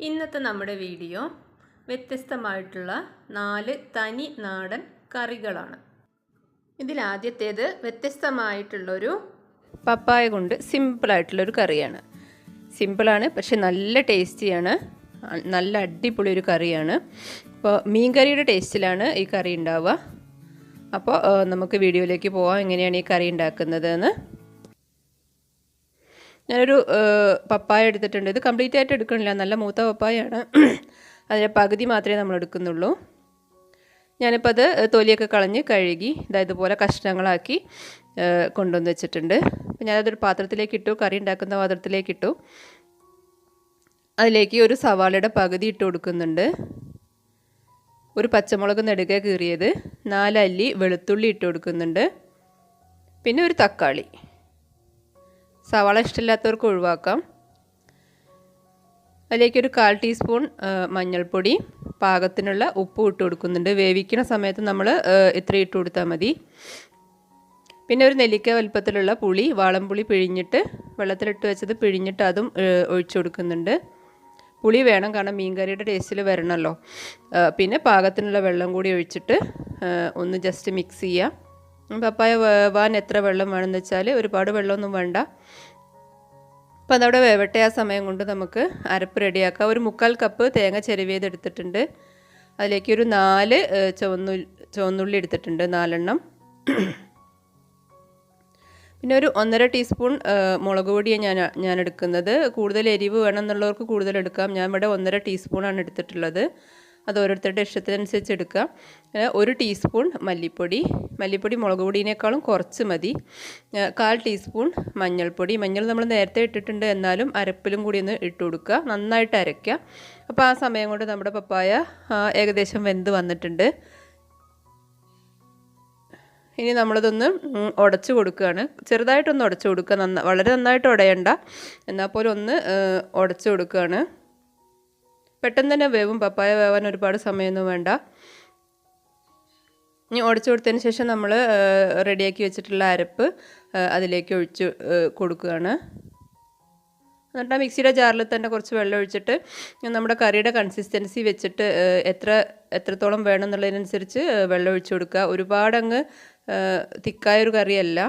ഇന്നത്തെ നമ്മുടെ വീഡിയോ വ്യത്യസ്തമായിട്ടുള്ള 4 തനി നാടൻ കറികളാണ്. ഇതിലാദ്യത്തേത് വ്യത്യസ്തമായിട്ടുള്ളൊരു പപ്പായ കൊണ്ട് സിമ്പിളായിട്ടുള്ളൊരു കറിയാണ്. സിമ്പിളാണ്, പക്ഷെ നല്ല ടേസ്റ്റിയാണ്. നല്ല അടിപൊളി ഒരു കറിയാണ്. അപ്പോൾ മീൻ കറിയുടെ ടേസ്റ്റിലാണ് ഈ കറി ഉണ്ടാവുക. അപ്പോൾ നമുക്ക് വീഡിയോയിലേക്ക് പോവാം, എങ്ങനെയാണ് ഈ കറി ഉണ്ടാക്കുന്നതെന്ന്. ഞാനൊരു പപ്പായ എടുത്തിട്ടുണ്ട്. ഇത് കംപ്ലീറ്റ് ആയിട്ട് എടുക്കണില്ല, നല്ല മൂത്ത പപ്പായാണ്. അതിൻ്റെ പകുതി മാത്രമേ നമ്മൾ എടുക്കുന്നുള്ളൂ. ഞാനിപ്പോൾ അത് തൊലിയൊക്കെ കളഞ്ഞ് കഴുകി ഇതുപോലെ കഷ്ണങ്ങളാക്കി കൊണ്ടുവന്ന് വെച്ചിട്ടുണ്ട്. അപ്പോൾ ഞാനതൊരു പാത്രത്തിലേക്ക് ഇട്ടു, കറി ഉണ്ടാക്കുന്ന പാത്രത്തിലേക്ക് ഇട്ടു. അതിലേക്ക് ഒരു സവാളയുടെ പകുതി ഇട്ട് കൊടുക്കുന്നുണ്ട്. ഒരു പച്ചമുളക് നെടുകെ കീറിയത്, 4 അല്ലി വെളുത്തുള്ളി ഇട്ട് കൊടുക്കുന്നുണ്ട്. പിന്നെ ഒരു തക്കാളി. സവാള ഇഷ്ടമില്ലാത്തവർക്ക് ഒഴിവാക്കാം. അതിലേക്കൊരു 1/4 ടീസ്പൂൺ മഞ്ഞൾപ്പൊടി, പാകത്തിനുള്ള ഉപ്പ് ഇട്ട് കൊടുക്കുന്നുണ്ട്. വേവിക്കുന്ന സമയത്ത് നമ്മൾ ഇത്ര ഇട്ട് കൊടുത്താൽ മതി. പിന്നെ ഒരു നെല്ലിക്ക വലുപ്പത്തിലുള്ള പുളി, വാളംപുളി പിഴിഞ്ഞിട്ട് വെള്ളത്തിലിട്ട് വെച്ചത് പിഴിഞ്ഞിട്ട് അതും ഒഴിച്ചു കൊടുക്കുന്നുണ്ട്. പുളി വേണം, കാരണം മീൻ കറിയുടെ ടേസ്റ്റിൽ വരണമല്ലോ. പിന്നെ പാകത്തിനുള്ള വെള്ളം കൂടി ഒഴിച്ചിട്ട് ഒന്ന് ജസ്റ്റ് മിക്സ് ചെയ്യാം. പപ്പായ വേവാൻ എത്ര വെള്ളം വേണമെന്ന് വെച്ചാൽ ഒരുപാട് വെള്ളമൊന്നും വേണ്ട. അപ്പോൾ അതവിടെ വേവട്ടെ. ആ സമയം കൊണ്ട് നമുക്ക് അരപ്പ് റെഡിയാക്കാം. ഒരു 1/4 കപ്പ് തേങ്ങ ചിരവിയതെടുത്തിട്ടുണ്ട്. അതിലേക്ക് ഒരു 4 ചുവന്നുള്ളി എടുത്തിട്ടുണ്ട്, 4 എണ്ണം. പിന്നെ ഒരു 1/2 ടീസ്പൂൺ മുളക് പൊടിയാണ് ഞാൻ എടുക്കുന്നത്. കൂടുതൽ എരിവ് വേണമെന്നുള്ളവർക്ക് കൂടുതൽ എടുക്കാം. ഞാൻ ഇവിടെ 1/2 ടീസ്പൂണാണ് എടുത്തിട്ടുള്ളത്. അത് ഓരോരുത്തരുടെ ഇഷ്ടത്തിനനുസരിച്ച് എടുക്കാം. 1 ടീസ്പൂൺ മല്ലിപ്പൊടി മുളക് പൊടിയേക്കാളും കുറച്ച് മതി. 1/4 ടീസ്പൂൺ മഞ്ഞൾപ്പൊടി. മഞ്ഞൾ നമ്മൾ നേരത്തെ ഇട്ടിട്ടുണ്ട്, എന്നാലും അരപ്പിലും കൂടി ഒന്ന് ഇട്ട് കൊടുക്കുക. നന്നായിട്ട് അരയ്ക്കുക. അപ്പോൾ ആ സമയം കൊണ്ട് നമ്മുടെ പപ്പായ ഏകദേശം വെന്ത് വന്നിട്ടുണ്ട്. ഇനി നമ്മളതൊന്ന് ഉടച്ചു കൊടുക്കുകയാണ്. ചെറുതായിട്ടൊന്ന് ഉടച്ചു കൊടുക്കുക. വളരെ നന്നായിട്ട് ഉടയണ്ട, എന്നാൽ പോലും ഒന്ന് ഉടച്ചു കൊടുക്കുകയാണ്. പെട്ടെന്ന് തന്നെ വേവും. പപ്പായ വേവാൻ ഒരുപാട് സമയമൊന്നും വേണ്ട. ഇനി ഉടച്ചു കൊടുത്തതിന് ശേഷം നമ്മൾ റെഡിയാക്കി വെച്ചിട്ടുള്ള അരപ്പ് അതിലേക്ക് ഒഴിച്ച് കൊടുക്കുകയാണ്. എന്നിട്ട് മിക്സിയുടെ ജാറിൽ തന്നെ കുറച്ച് വെള്ളം ഒഴിച്ചിട്ട് നമ്മുടെ കറിയുടെ കൺസിസ്റ്റൻസി വെച്ചിട്ട് എത്രത്തോളം വേണം എന്നുള്ളതിനനുസരിച്ച് വെള്ളം ഒഴിച്ചു കൊടുക്കുക. ഒരുപാടങ്ങ് തിക്കായൊരു കറിയല്ല.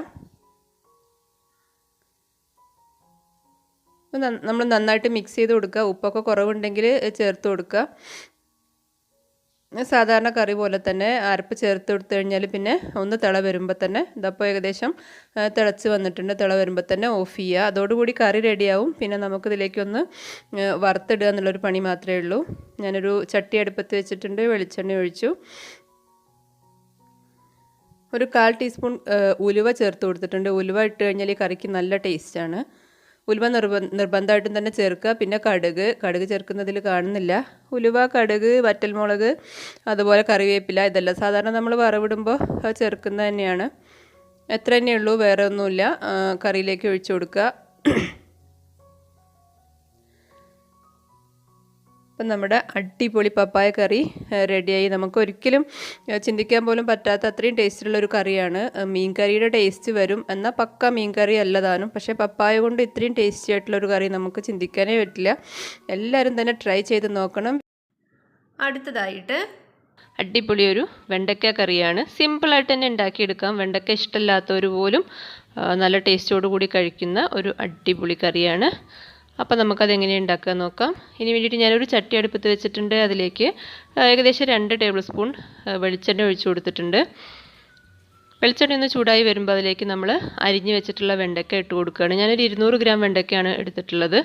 നമ്മൾ നന്നായിട്ട് മിക്സ് ചെയ്ത് കൊടുക്കുക. ഉപ്പൊക്കെ കുറവുണ്ടെങ്കിൽ ചേർത്ത് കൊടുക്കുക. സാധാരണ കറി പോലെ തന്നെ അരപ്പ് ചേർത്ത് കൊടുത്തു കഴിഞ്ഞാൽ പിന്നെ ഒന്ന് തിള വരുമ്പോൾ തന്നെ, ഇതപ്പോൾ ഏകദേശം തിളച്ച് വന്നിട്ടുണ്ട്. തിള വരുമ്പോൾ തന്നെ ഓഫ് ചെയ്യുക. അതോടുകൂടി കറി റെഡിയാവും. പിന്നെ നമുക്കിതിലേക്കൊന്ന് വറുത്തിടുക എന്നുള്ളൊരു പണി മാത്രമേ ഉള്ളൂ. ഞാനൊരു ചട്ടി അടുപ്പത്ത് വെച്ചിട്ടുണ്ട്, വെളിച്ചെണ്ണ ഒഴിച്ചു. ഒരു 1/4 ടീസ്പൂൺ ഉലുവ ചേർത്ത് കൊടുത്തിട്ടുണ്ട്. ഉലുവ ഇട്ട് കഴിഞ്ഞാൽ ഈ കറിക്ക് നല്ല ടേസ്റ്റാണ്. ഉലുവ നിർബന്ധമായിട്ടും തന്നെ ചേർക്കുക. പിന്നെ കടുക് ചേർക്കുന്നതിൽ കാണുന്നില്ല. ഉലുവ, കടുക്, വറ്റൽമുളക്, അതുപോലെ കറിവേപ്പില, ഇതെല്ലാം സാധാരണ നമ്മൾ വറവിടുമ്പോൾ ചേർക്കുന്നത് തന്നെയാണ്. എത്ര തന്നെയുള്ളൂ, വേറെ ഒന്നുമില്ല. കറിയിലേക്ക് ഒഴിച്ചു കൊടുക്കുക. അപ്പം നമ്മുടെ അടിപൊളി പപ്പായ കറി റെഡിയായി. നമുക്ക് ഒരിക്കലും ചിന്തിക്കാൻ പോലും പറ്റാത്ത അത്രയും ടേസ്റ്റുള്ളൊരു കറിയാണ്. മീൻ കറിയുടെ ടേസ്റ്റ് വരും, എന്നാൽ പക്ക മീൻ കറി അല്ലതാനും. പക്ഷേ പപ്പായ കൊണ്ട് ഇത്രയും ടേസ്റ്റി ആയിട്ടുള്ളൊരു കറി നമുക്ക് ചിന്തിക്കാനേ പറ്റില്ല. എല്ലാവരും തന്നെ ട്രൈ ചെയ്ത് നോക്കണം. അടുത്തതായിട്ട് അടിപൊളി ഒരു വെണ്ടയ്ക്ക കറിയാണ്. സിമ്പിളായിട്ട് തന്നെ ഉണ്ടാക്കിയെടുക്കാം. വെണ്ടയ്ക്ക ഇഷ്ടമില്ലാത്തവർ പോലും നല്ല ടേസ്റ്റോടു കൂടി കഴിക്കുന്ന ഒരു അടിപൊളി കറിയാണ്. അപ്പോൾ നമുക്കത് എങ്ങനെയാണ് ഉണ്ടാക്കുക നോക്കാം. ഇതിന് വേണ്ടിയിട്ട് ഞാനൊരു ചട്ടി അടുപ്പത്ത് വെച്ചിട്ടുണ്ട്. അതിലേക്ക് ഏകദേശം 2 ടേബിൾ സ്പൂൺ വെളിച്ചെണ്ണ ഒഴിച്ചു കൊടുത്തിട്ടുണ്ട്. വെളിച്ചെണ്ണ ഒന്ന് ചൂടായി വരുമ്പോൾ അതിലേക്ക് നമ്മൾ അരിഞ്ഞ് വെച്ചിട്ടുള്ള വെണ്ടയ്ക്ക ഇട്ട് കൊടുക്കുകയാണ്. ഞാനൊരു 200 ഗ്രാം വെണ്ടയ്ക്കയാണ് എടുത്തിട്ടുള്ളത്.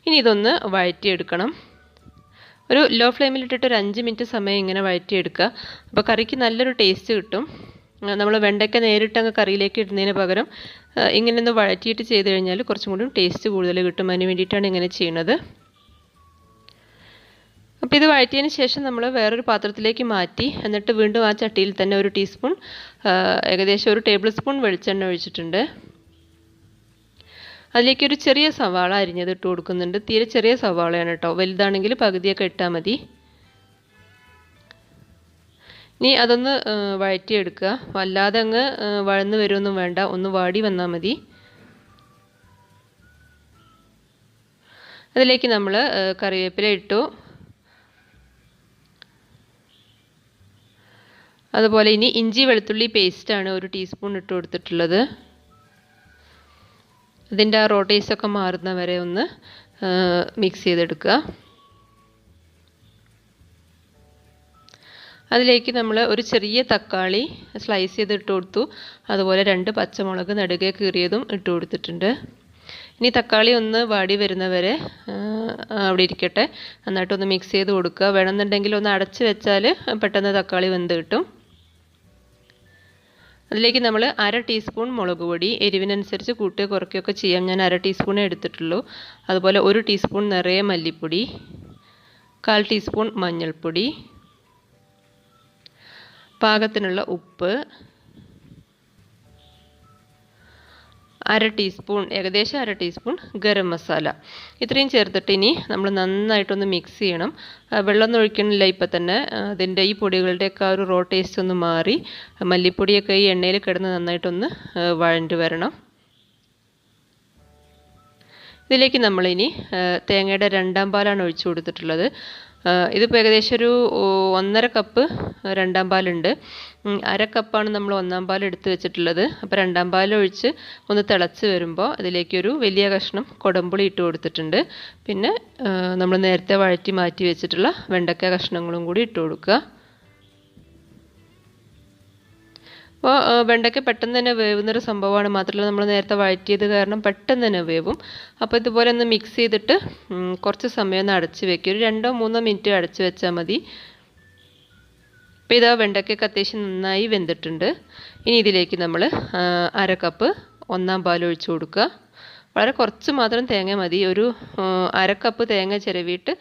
ഇനി ഇതൊന്ന് വഴറ്റിയെടുക്കണം. ഒരു ലോ ഫ്ലെയിമിലിട്ടിട്ട് ഒരു 5 മിനിറ്റ് സമയം ഇങ്ങനെ വഴറ്റിയെടുക്കുക. അപ്പോൾ കറിക്ക് നല്ലൊരു ടേസ്റ്റ് കിട്ടും. നമ്മൾ വെണ്ടയ്ക്ക നേരിട്ടങ്ങ് കറിയിലേക്ക് ഇടുന്നതിന് പകരം ഇങ്ങനെ ഒന്ന് വഴറ്റിയിട്ട് ചെയ്ത് കഴിഞ്ഞാൽ കുറച്ചും കൂടി ടേസ്റ്റ് കൂടുതൽ കിട്ടും. അതിന് വേണ്ടിയിട്ടാണ് ഇങ്ങനെ ചെയ്യുന്നത്. അപ്പോൾ ഇത് വഴറ്റിയതിന് ശേഷം നമ്മൾ വേറൊരു പാത്രത്തിലേക്ക് മാറ്റി, എന്നിട്ട് വീണ്ടും ആ ചട്ടിയിൽ തന്നെ ഒരു ടീസ്പൂൺ ഏകദേശം 1 ടേബിൾ സ്പൂൺ വെളിച്ചെണ്ണ ഒഴിച്ചിട്ടുണ്ട്. അതിലേക്ക് ഒരു ചെറിയ സവാള അരിഞ്ഞത് ഇട്ട് കൊടുക്കുന്നുണ്ട്. തീരെ ചെറിയ സവാളയാണ് കേട്ടോ, വലുതാണെങ്കിൽ പകുതിയൊക്കെ ഇട്ടാൽ മതി. ഇനി അതൊന്ന് വഴറ്റിയെടുക്കുക. വല്ലാതെ അങ്ങ് വഴന്ന് വരുമൊന്നും വേണ്ട, ഒന്ന് വാടി വന്നാൽ മതി. അതിലേക്ക് നമ്മൾ കറിവേപ്പില ഇട്ടു. അതുപോലെ ഇനി ഇഞ്ചി വെളുത്തുള്ളി പേസ്റ്റാണ് 1 ടീസ്പൂൺ ഇട്ട് കൊടുത്തിട്ടുള്ളത്. അതിൻ്റെ ആ റോ ടേസ്റ്റൊക്കെ മാറുന്ന വരെ ഒന്ന് മിക്സ് ചെയ്തെടുക്കുക. അതിലേക്ക് നമ്മൾ ഒരു ചെറിയ തക്കാളി സ്ലൈസ് ചെയ്ത് ഇട്ട് കൊടുത്തു. അതുപോലെ 2 പച്ചമുളക് നെടുകെ കീറിയതും ഇട്ട് കൊടുത്തിട്ടുണ്ട്. ഇനി തക്കാളി ഒന്ന് വാടി വരുന്നവരെ അവിടെ ഇരിക്കട്ടെ. നന്നായിട്ടൊന്ന് മിക്സ് ചെയ്ത് കൊടുക്കുക. വേണമെന്നുണ്ടെങ്കിൽ ഒന്ന് അടച്ച് വെച്ചാൽ പെട്ടെന്ന് തക്കാളി വെന്ത് കിട്ടും. അതിലേക്ക് നമ്മൾ 1/2 ടീസ്പൂൺ മുളക് പൊടി, എരിവിനനുസരിച്ച് കൂട്ടുകയോ കുറയ്ക്കുകയൊക്കെ ചെയ്യാം. ഞാൻ 1/2 ടീസ്പൂണേ എടുത്തിട്ടുള്ളൂ. അതുപോലെ 1 ടീസ്പൂൺ നിറയെ മല്ലിപ്പൊടി, 1/4 ടീസ്പൂൺ മഞ്ഞൾപ്പൊടി, പാകത്തിനുള്ള ഉപ്പ്, 1/2 ടീസ്പൂൺ ഏകദേശം 1/2 ടീസ്പൂൺ ഗരം മസാല. ഇത്രയും ചേർത്തിട്ട് ഇനി നമ്മൾ നന്നായിട്ടൊന്ന് മിക്സ് ചെയ്യണം. വെള്ളമൊന്നും ഒഴിക്കണില്ല ഇപ്പം തന്നെ. അതിൻ്റെ ഈ പൊടികളുടെയൊക്കെ ആ ഒരു റോ ടേസ്റ്റ് ഒന്ന് മാറി മല്ലിപ്പൊടിയൊക്കെ ഈ എണ്ണയിൽ കിടന്ന് നന്നായിട്ടൊന്ന് വഴണ്ട് വരണം. ഇതിലേക്ക് നമ്മളിനി തേങ്ങയുടെ 2ാം പാലാണ് ഒഴിച്ചു കൊടുത്തിട്ടുള്ളത്. ഇതിപ്പോൾ ഏകദേശം ഒരു 1.5 കപ്പ് 2ാം പാലുണ്ട്. 1/2 കപ്പാണ് നമ്മൾ 1ാം പാൽ എടുത്ത് വെച്ചിട്ടുള്ളത്. അപ്പോൾ 2ാം പാൽ ഒഴിച്ച് ഒന്ന് തിളച്ച് വരുമ്പോൾ അതിലേക്കൊരു വലിയ കഷ്ണം കൊടമ്പുളി ഇട്ട് കൊടുത്തിട്ടുണ്ട്. പിന്നെ നമ്മൾ നേരത്തെ വഴറ്റി മാറ്റി വെച്ചിട്ടുള്ള വെണ്ടയ്ക്ക കഷ്ണങ്ങളും കൂടി ഇട്ട് കൊടുക്കുക. അപ്പോൾ വെണ്ടയ്ക്ക പെട്ടെന്ന് തന്നെ വേവുന്നൊരു സംഭവമാണ്. മാത്രമല്ല നമ്മൾ നേരത്തെ വഴറ്റിയത് കാരണം പെട്ടെന്ന് തന്നെ വേവും. അപ്പോൾ ഇതുപോലെ ഒന്ന് മിക്സ് ചെയ്തിട്ട് കുറച്ച് സമയം ഒന്ന് അടച്ച് വെക്കുക. ഒരു 2-3 മിനിറ്റ് അടച്ച് വെച്ചാൽ മതി. അപ്പോൾ ഇതാ വെണ്ടയ്ക്കൊക്കെ അത്യാവശ്യം നന്നായി വെന്തിട്ടുണ്ട്. ഇനി ഇതിലേക്ക് നമ്മൾ 1/2 കപ്പ് 1ാം പാൽ ഒഴിച്ചു കൊടുക്കുക. വളരെ കുറച്ച് മാത്രം തേങ്ങ മതി. ഒരു 1/2 കപ്പ് തേങ്ങ ചിരവിയിട്ട്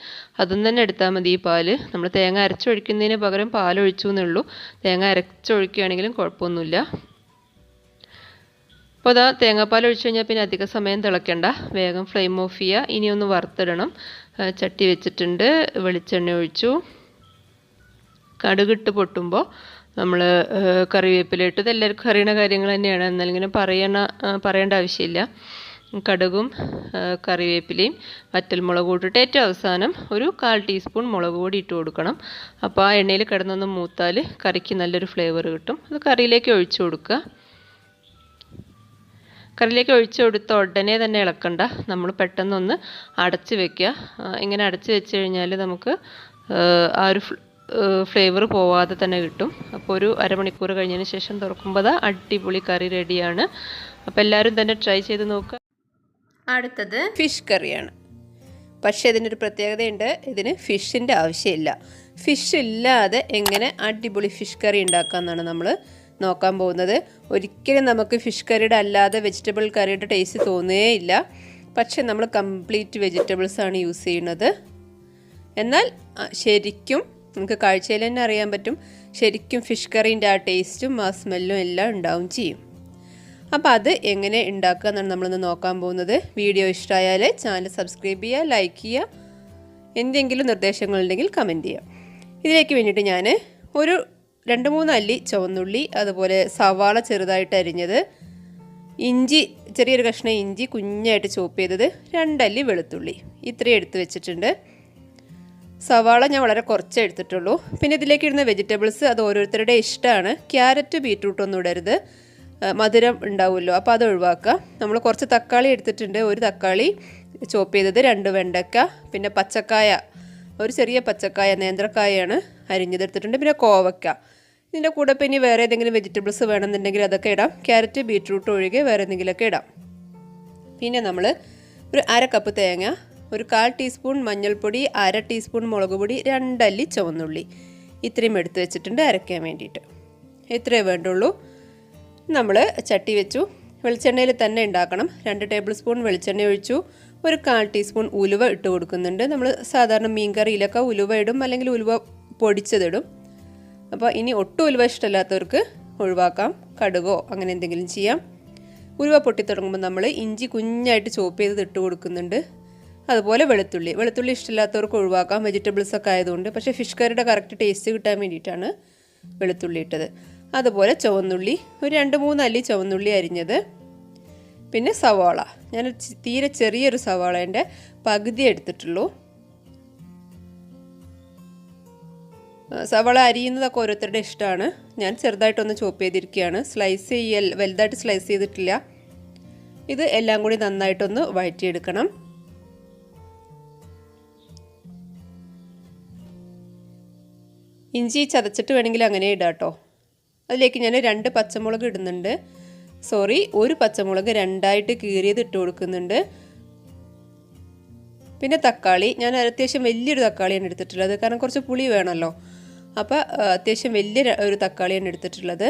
അതും തന്നെ എടുത്താൽ മതി ഈ പാല്. നമ്മൾ തേങ്ങ അരച്ചൊഴിക്കുന്നതിന് പകരം പാലൊഴിച്ചു എന്നുള്ളൂ. തേങ്ങ അരച്ചൊഴിക്കുകയാണെങ്കിലും കുഴപ്പമൊന്നുമില്ല. അപ്പോൾ അതാ തേങ്ങാപ്പാൽ ഒഴിച്ചു കഴിഞ്ഞാൽ പിന്നെ അധിക സമയം തിളയ്ക്കണ്ട. വേഗം ഫ്ലെയിം ഓഫ് ചെയ്യുക. ഇനി ഒന്ന് വറുത്തിടണം. ചട്ടി വെച്ചിട്ടുണ്ട്. വെളിച്ചെണ്ണ ഒഴിച്ചു. കടുകിട്ട് പൊട്ടുമ്പോൾ നമ്മൾ കറിവേപ്പില ഇട്ട്. ഇതെല്ലാവർക്കും അറിയുന്ന കാര്യങ്ങൾ തന്നെയാണ്. എന്നാലും ഇങ്ങനെ പറയേണ്ട ആവശ്യമില്ല. കടുകും കറിവേപ്പിലയും വറ്റൽമുളകും ഇട്ടിട്ട് ഏറ്റവും അവസാനം ഒരു 1/4 ടീസ്പൂൺ മുളക് പൊടി ഇട്ട് കൊടുക്കണം. അപ്പോൾ ആ എണ്ണയിൽ കിടന്നൊന്ന് മൂത്താൽ കറിക്ക് നല്ലൊരു ഫ്ലേവർ കിട്ടും. അത് കറിയിലേക്ക് ഒഴിച്ചു കൊടുക്കുക. കറിയിലേക്ക് ഒഴിച്ചു കൊടുത്ത ഉടനെ തന്നെ ഇളക്കണ്ട. നമ്മൾ പെട്ടെന്നൊന്ന് അടച്ച് വെക്കുക. ഇങ്ങനെ അടച്ച് വെച്ച് കഴിഞ്ഞാൽ നമുക്ക് ആ ഒരു ഫ്ലേവർ പോവാതെ തന്നെ കിട്ടും. അപ്പോൾ ഒരു അരമണിക്കൂർ കഴിഞ്ഞതിന് ശേഷം തുറക്കുമ്പോൾ അടിപൊളി കറി റെഡിയാണ്. അപ്പോൾ എല്ലാവരും തന്നെ ട്രൈ ചെയ്ത് നോക്കുക. അടുത്തത് ഫിഷ് കറിയാണ്. പക്ഷേ ഇതിനൊരു പ്രത്യേകതയുണ്ട്. ഇതിന് ഫിഷിൻ്റെ ആവശ്യമില്ല. ഫിഷ് ഇല്ലാതെ എങ്ങനെ അടിപൊളി ഫിഷ് കറി ഉണ്ടാക്കാമെന്നാണ് നമ്മൾ നോക്കാൻ പോകുന്നത്. ഒരിക്കലും നമുക്ക് ഫിഷ് കറിയുടെ അല്ലാതെ വെജിറ്റബിൾ കറിയുടെ ടേസ്റ്റ് തോന്നുകയില്ല. പക്ഷേ നമ്മൾ കംപ്ലീറ്റ് വെജിറ്റബിൾസാണ് യൂസ് ചെയ്യുന്നത്. എന്നാൽ ശരിക്കും നമുക്ക് കാഴ്ചയിൽ തന്നെ അറിയാൻ പറ്റും. ശരിക്കും ഫിഷ് കറീൻ്റെ ആ ടേസ്റ്റും ആ സ്മെല്ലും എല്ലാം ഉണ്ടാവും ചെയ്യും. അപ്പോൾ അത് എങ്ങനെ ഉണ്ടാക്കുക എന്നാണ് നമ്മളിന്ന് നോക്കാൻ പോകുന്നത്. വീഡിയോ ഇഷ്ടമായാൽ ചാനൽ സബ്സ്ക്രൈബ് ചെയ്യുക, ലൈക്ക് ചെയ്യുക. എന്തെങ്കിലും നിർദ്ദേശങ്ങളുണ്ടെങ്കിൽ കമൻറ്റ് ചെയ്യുക. ഇതിലേക്ക് വേണ്ടിയിട്ട് ഞാൻ ഒരു 2-3 അല്ലി ചുവന്നുള്ളി, അതുപോലെ സവാള ചെറുതായിട്ട് അരിഞ്ഞത്, ഇഞ്ചി ചെറിയൊരു കഷ്ണം ഇഞ്ചി കുഞ്ഞായിട്ട് ചോപ്പ് ചെയ്തത്, 2 അല്ലി വെളുത്തുള്ളി, ഇത്രയും എടുത്ത് വെച്ചിട്ടുണ്ട്. സവാള ഞാൻ വളരെ കുറച്ചേ എടുത്തിട്ടുള്ളൂ. പിന്നെ ഇതിലേക്ക് ഇടുന്ന വെജിറ്റബിൾസ് അത് ഓരോരുത്തരുടെ ഇഷ്ടമാണ്. ക്യാരറ്റ് ബീറ്റ്റൂട്ടൊന്നും ഇടരുത്, മധുരം ഉണ്ടാവുമല്ലോ. അപ്പോൾ അത് ഒഴിവാക്കുക. നമ്മൾ കുറച്ച് തക്കാളി എടുത്തിട്ടുണ്ട്. ഒരു തക്കാളി ചോപ്പ് ചെയ്തത്, 2 വെണ്ടയ്ക്ക, പിന്നെ പച്ചക്കായ, ഒരു ചെറിയ പച്ചക്കായ നേന്ത്രക്കായാണ് അരിഞ്ഞതെടുത്തിട്ടുണ്ട്. പിന്നെ കോവയ്ക്ക. ഇതിൻ്റെ കൂടെ പിന്നെ വേറെ ഏതെങ്കിലും വെജിറ്റബിൾസ് വേണമെന്നുണ്ടെങ്കിൽ അതൊക്കെ ഇടാം. ക്യാരറ്റ് ബീറ്റ്റൂട്ട് ഒഴികെ വേറെ എന്തെങ്കിലുമൊക്കെ ഇടാം. പിന്നെ നമ്മൾ ഒരു 1/2 കപ്പ് തേങ്ങ, ഒരു 1/4 ടീസ്പൂൺ മഞ്ഞൾപ്പൊടി, 1/2 ടീസ്പൂൺ മുളക് പൊടി, 2 അല്ലി ചുവന്നുള്ളി, ഇത്രയും എടുത്ത് വെച്ചിട്ടുണ്ട് അരയ്ക്കാൻ വേണ്ടിയിട്ട്. ഇത്രയേ വേണ്ടുള്ളൂ. നമ്മൾ ചട്ടി വെച്ചു. വെളിച്ചെണ്ണയിൽ തന്നെ ഉണ്ടാക്കണം. 2 ടേബിൾ സ്പൂൺ വെളിച്ചെണ്ണ ഒഴിച്ചു. ഒരു 1/4 ടീസ്പൂൺ ഉലുവ ഇട്ട് കൊടുക്കുന്നുണ്ട്. നമ്മൾ സാധാരണ മീൻ കറിയിലൊക്കെ ഉലുവ ഇടും, അല്ലെങ്കിൽ ഉലുവ പൊടിച്ചതിടും. അപ്പോൾ ഇനി ഒട്ടും ഉലുവ ഇഷ്ടമില്ലാത്തവർക്ക് ഒഴിവാക്കാം. കടുകോ അങ്ങനെ എന്തെങ്കിലും ചെയ്യാം. ഉലുവ പൊട്ടിത്തുടങ്ങുമ്പോൾ നമ്മൾ ഇഞ്ചി കുഞ്ഞായിട്ട് ചോപ്പ് ചെയ്ത് ഇട്ട് കൊടുക്കുന്നുണ്ട്. അതുപോലെ വെളുത്തുള്ളി ഇഷ്ടമില്ലാത്തവർക്ക് ഒഴിവാക്കാം, വെജിറ്റബിൾസൊക്കെ ആയതുകൊണ്ട്. പക്ഷേ ഫിഷ് കറിയുടെ കറക്റ്റ് ടേസ്റ്റ് കിട്ടാൻ വേണ്ടിയിട്ടാണ് വെളുത്തുള്ളി ഇട്ടത്. അതുപോലെ ചുവന്നുള്ളി, ഒരു 2-3 അല്ലി ചുവന്നുള്ളി അരിഞ്ഞത്, പിന്നെ സവാള, ഞാൻ തീരെ ചെറിയൊരു സവാളേൻ്റെ പകുതി എടുത്തിട്ടുള്ളൂ. സവാള അരിയുന്നതൊക്കെ ഓരോരുത്തരുടെ ഇഷ്ടമാണ്. ഞാൻ ചെറുതായിട്ടൊന്ന് ചോപ്പ് ചെയ്തിരിക്കുകയാണ്, വലുതായിട്ട് സ്ലൈസ് ചെയ്തിട്ടില്ല. ഇത് എല്ലാം കൂടി നന്നായിട്ടൊന്ന് വഴറ്റിയെടുക്കണം. ഇഞ്ചി ചതച്ചിട്ട് വേണമെങ്കിൽ അങ്ങനെ ഇടാം കേട്ടോ. അതിലേക്ക് ഞാൻ 2 പച്ചമുളക് ഇടുന്നുണ്ട്. ഒരു പച്ചമുളക് 2ആയിട്ട് കീറിയത് ഇട്ട് കൊടുക്കുന്നുണ്ട്. പിന്നെ തക്കാളി, ഞാൻ അത്യാവശ്യം വലിയൊരു തക്കാളിയാണ് എടുത്തിട്ടുള്ളത്, കാരണം കുറച്ച് പുളി വേണമല്ലോ. അപ്പോൾ അത്യാവശ്യം വലിയ ഒരു തക്കാളിയാണ് എടുത്തിട്ടുള്ളത്.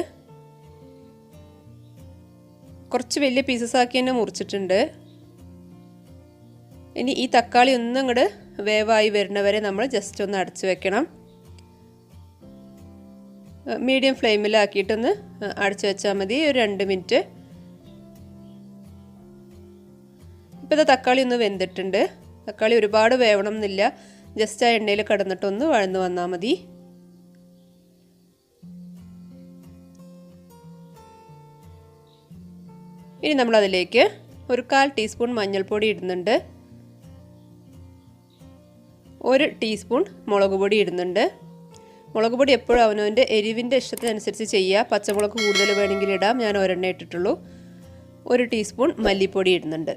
കുറച്ച് വലിയ പീസസ് ആക്കി തന്നെ മുറിച്ചിട്ടുണ്ട്. ഇനി ഈ തക്കാളി ഒന്നും ഇങ്ങോട്ട് വേവായി വരുന്നവരെ നമ്മൾ ജസ്റ്റ് ഒന്ന് അടച്ചു വെക്കണം. മീഡിയം ഫ്ലെയിമിലാക്കിയിട്ടൊന്ന് അടച്ചു വെച്ചാൽ മതി, ഒരു 2 മിനിറ്റ്. ഇപ്പോൾ ഇത് തക്കാളി ഒന്ന് വെന്തിട്ടുണ്ട്. തക്കാളി ഒരുപാട് വേവണം എന്നില്ല, ജസ്റ്റ് ആ എണ്ണയിൽ കിടന്നിട്ടൊന്ന് വഴന്ന് വന്നാൽ മതി. ഇനി നമ്മളതിലേക്ക് ഒരു 1/4 ടീസ്പൂൺ മഞ്ഞൾപ്പൊടി ഇടുന്നുണ്ട്. 1 ടീസ്പൂൺ മുളക് പൊടി ഇടുന്നുണ്ട്. മുളക് പൊടി എപ്പോഴും അവനവൻ്റെ എരിവിൻ്റെ ഇഷ്ടത്തിനനുസരിച്ച് ചെയ്യുക. പച്ചമുളക് കൂടുതൽ വേണമെങ്കിൽ ഇടാം, ഞാൻ ഒരെണ്ണേ ഇട്ടിട്ടുള്ളൂ. 1 ടീസ്പൂൺ മല്ലിപ്പൊടി ഇടുന്നുണ്ട്.